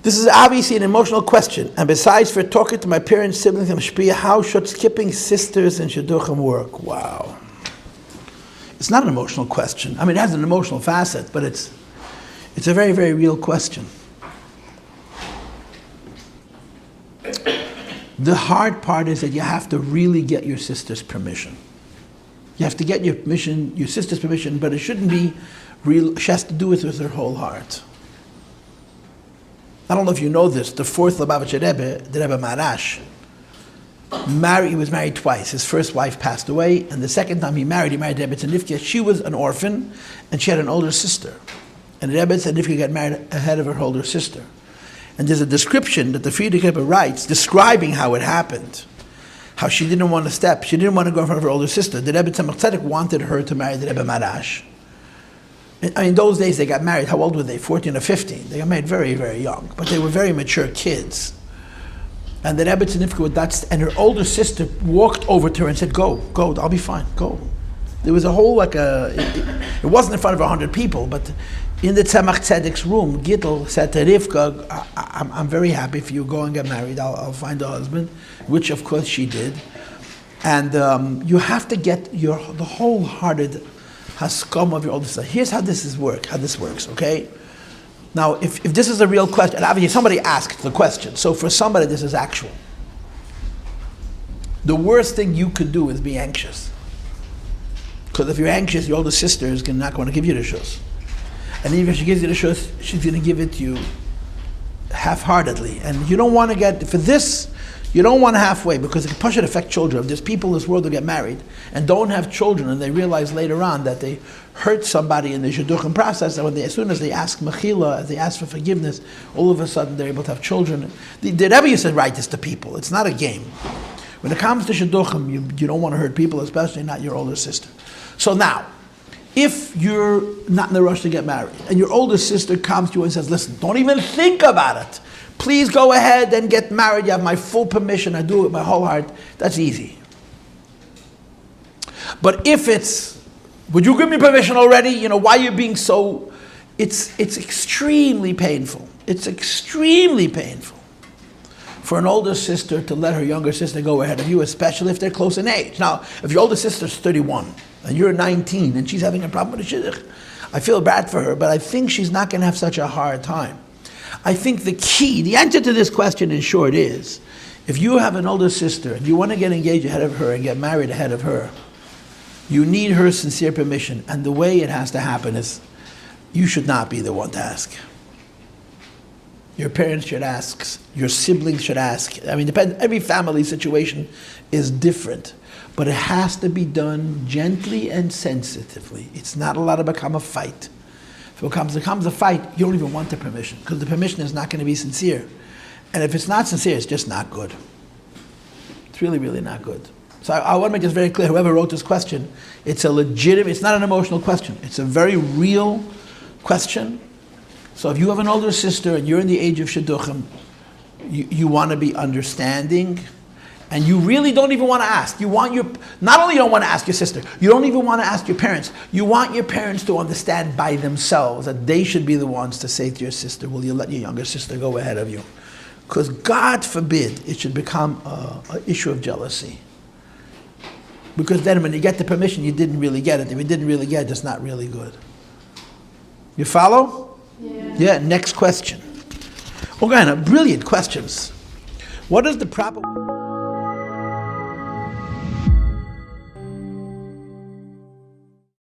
This is obviously an emotional question. And besides, for talking to my parents, siblings, and Mashpia, how should skipping sisters and Shidduchim work? Wow. It's not an emotional question. I mean, it has an emotional facet, but it's a very, very real question. The hard part is that you have to really get your sister's permission. You have to get your sister's permission, but it shouldn't be real. She has to do it with her whole heart. I don't know if you know this. The fourth Lubavitcher Rebbe, the Rebbe Marash, he was married twice. His first wife passed away, and the second time he married Rebbe Tzadivka. She was an orphan, and she had an older sister. And Rebbe Tzadivka got married ahead of her older sister. And there's a description that the Friedrich Rebbe writes describing how it happened. How she didn't want to step. She didn't want to go in front of her older sister. The Rebbe Tzemach Tzedek wanted her to marry the Rebbe Marash. In those days they got married. How old were they? 14 or 15. They got married very, very young. But they were very mature kids. And the Rebbe Tzadivka would not, and her older sister walked over to her and said, go, I'll be fine, go. There was a whole, it wasn't in front of 100 people, but in the Tzemach Tzedek's room, Gittel said to Rivka, I'm very happy if you go and get married, I'll find a husband, which of course she did. And you have to get the wholehearted haskom of your older sister. Here's how this works, okay? Now, if this is a real question, and obviously somebody asked the question, so for somebody this is actual. The worst thing you could do is be anxious. Because if you're anxious, your older sister is not going to give you the shus. And even if she gives you the shus, she's going to give it to you half-heartedly. And you don't want to get, for this, you don't want halfway, because it can affect children. If there's people in this world who get married and don't have children, and they realize later on that they hurt somebody in the Shidduchim process, and as soon as they ask mechila, as they ask for forgiveness, all of a sudden they're able to have children. The Rebbe used to write this to people. It's not a game. When it comes to Shidduchim, you don't want to hurt people, especially not your older sister. So now, if you're not in the rush to get married, and your older sister comes to you and says, listen, don't even think about it. Please go ahead and get married. You have my full permission. I do it with my whole heart. That's easy. But if it's, would you give me permission already? Why are you being so, it's extremely painful. It's extremely painful for an older sister to let her younger sister go ahead of you, especially if they're close in age. Now, if your older sister's 31 and you're 19 and she's having a problem with a shidduch, I feel bad for her, but I think she's not going to have such a hard time. I think the answer to this question in short is, if you have an older sister and you want to get engaged ahead of her and get married ahead of her, you need her sincere permission. And the way it has to happen is, you should not be the one to ask. Your parents should ask, your siblings should ask. I mean, every family situation is different, but it has to be done gently and sensitively. It's not allowed to become a fight. If it becomes a fight, you don't even want the permission, because the permission is not going to be sincere. And if it's not sincere, it's just not good. It's really, really not good. So I want to make this very clear. Whoever wrote this question, it's not an emotional question. It's a very real question. So if you have an older sister and you're in the age of Shidduchim, you want to be understanding, and you really don't even want to ask. Not only you don't want to ask your sister, you don't even want to ask your parents. You want your parents to understand by themselves that they should be the ones to say to your sister, will you let your younger sister go ahead of you? Because God forbid it should become an issue of jealousy. Because then when you get the permission, you didn't really get it. If you didn't really get it, it's not really good. You follow? Yeah, next question. Brilliant questions. What is the proper...